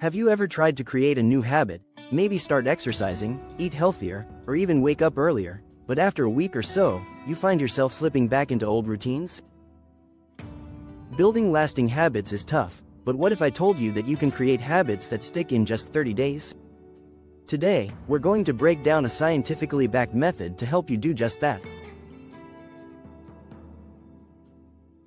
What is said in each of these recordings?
Have you ever tried to create a new habit, maybe start exercising, eat healthier, or even wake up earlier, but after a week or so, you find yourself slipping back into old routines? Building lasting habits is tough, but what if I told you that you can create habits that stick in just 30 days? Today, we're going to break down a scientifically backed method to help you do just that.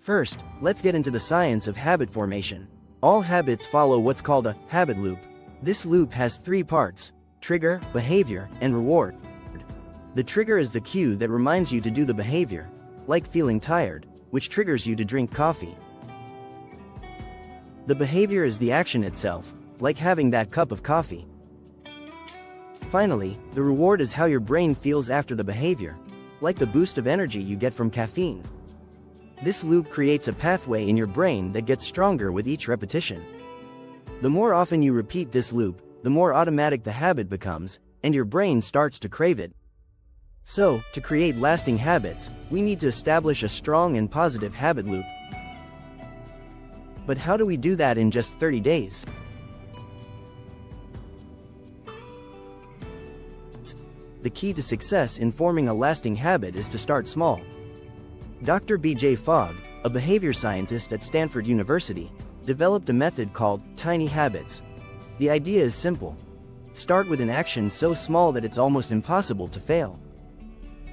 First, let's get into the science of habit formation. All habits follow what's called a habit loop. This loop has three parts: trigger, behavior, and reward. The trigger is the cue that reminds you to do the behavior, like feeling tired, which triggers you to drink coffee. The behavior is the action itself, like having that cup of coffee. Finally, the reward is how your brain feels after the behavior, like the boost of energy you get from caffeine. This loop creates a pathway in your brain that gets stronger with each repetition. The more often you repeat this loop, the more automatic the habit becomes, and your brain starts to crave it. So, to create lasting habits, we need to establish a strong and positive habit loop. But how do we do that in just 30 days? The key to success in forming a lasting habit is to start small. Dr. B.J. Fogg, a behavior scientist at Stanford University, developed a method called tiny habits. The idea is simple. Start with an action so small that it's almost impossible to fail.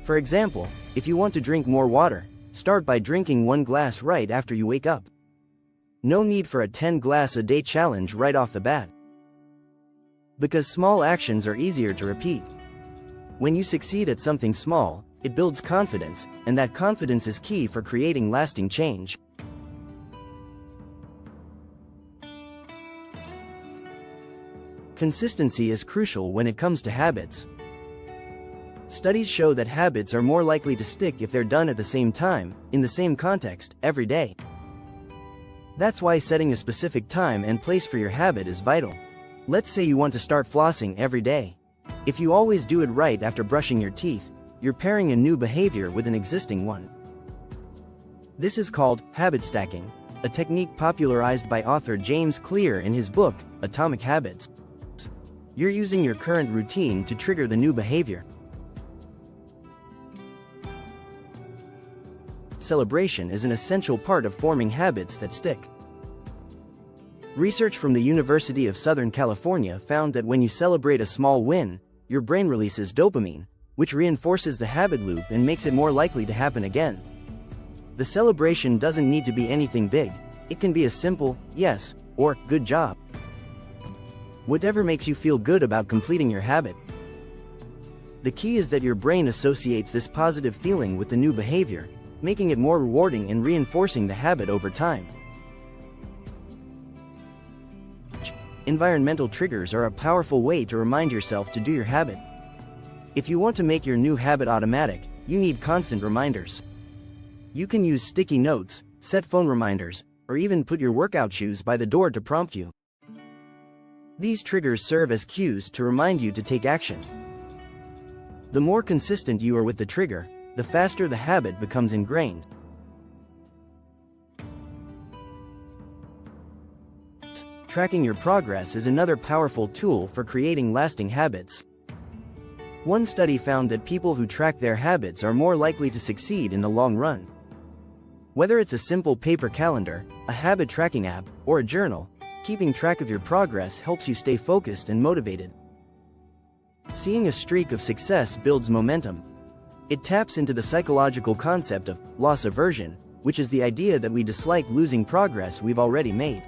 For example, if you want to drink more water, start by drinking 1 glass right after you wake up. No need for a 10-glass-a-day challenge right off the bat. Because small actions are easier to repeat. When you succeed at something small, it builds confidence, and that confidence is key for creating lasting change. Consistency is crucial when it comes to habits. Studies show that habits are more likely to stick if they're done at the same time, in the same context, every day. That's why setting a specific time and place for your habit is vital. Let's say you want to start flossing every day. If you always do it right after brushing your teeth, you're pairing a new behavior with an existing one. This is called habit stacking, a technique popularized by author James Clear in his book, Atomic Habits. You're using your current routine to trigger the new behavior. Celebration is an essential part of forming habits that stick. Research from the University of Southern California found that when you celebrate a small win, your brain releases dopamine, which reinforces the habit loop and makes it more likely to happen again. The celebration doesn't need to be anything big. It can be a simple, yes, or good job. Whatever makes you feel good about completing your habit. The key is that your brain associates this positive feeling with the new behavior, making it more rewarding and reinforcing the habit over time. Environmental triggers are a powerful way to remind yourself to do your habit. If you want to make your new habit automatic, you need constant reminders. You can use sticky notes, set phone reminders, or even put your workout shoes by the door to prompt you. These triggers serve as cues to remind you to take action. The more consistent you are with the trigger, the faster the habit becomes ingrained. Tracking your progress is another powerful tool for creating lasting habits. One study found that people who track their habits are more likely to succeed in the long run. Whether it's a simple paper calendar, a habit tracking app, or a journal, keeping track of your progress helps you stay focused and motivated. Seeing a streak of success builds momentum. It taps into the psychological concept of loss aversion, which is the idea that we dislike losing progress we've already made.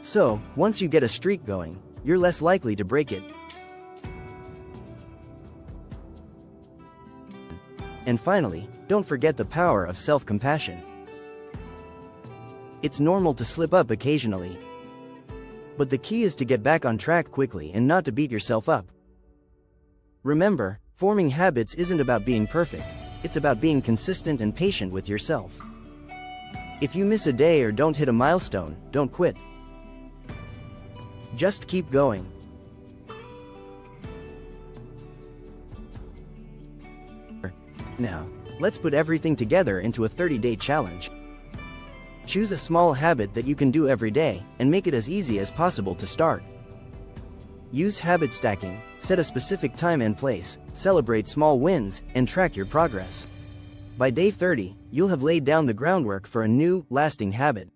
So, once you get a streak going, you're less likely to break it. And finally, don't forget the power of self-compassion. It's normal to slip up occasionally. But the key is to get back on track quickly and not to beat yourself up. Remember, forming habits isn't about being perfect, it's about being consistent and patient with yourself. If you miss a day or don't hit a milestone, don't quit. Just keep going. Now, let's put everything together into a 30-day challenge. Choose a small habit that you can do every day, and make it as easy as possible to start. Use habit stacking, set a specific time and place, celebrate small wins, and track your progress. By day 30, you'll have laid down the groundwork for a new, lasting habit.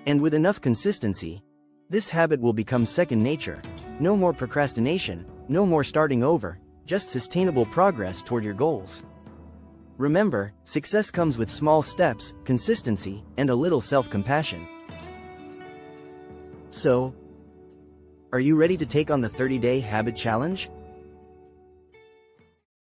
And with enough consistency, this habit will become second nature. No more procrastination, no more starting over, just sustainable progress toward your goals. Remember, success comes with small steps, consistency, and a little self-compassion. So, are you ready to take on the 30-day habit challenge?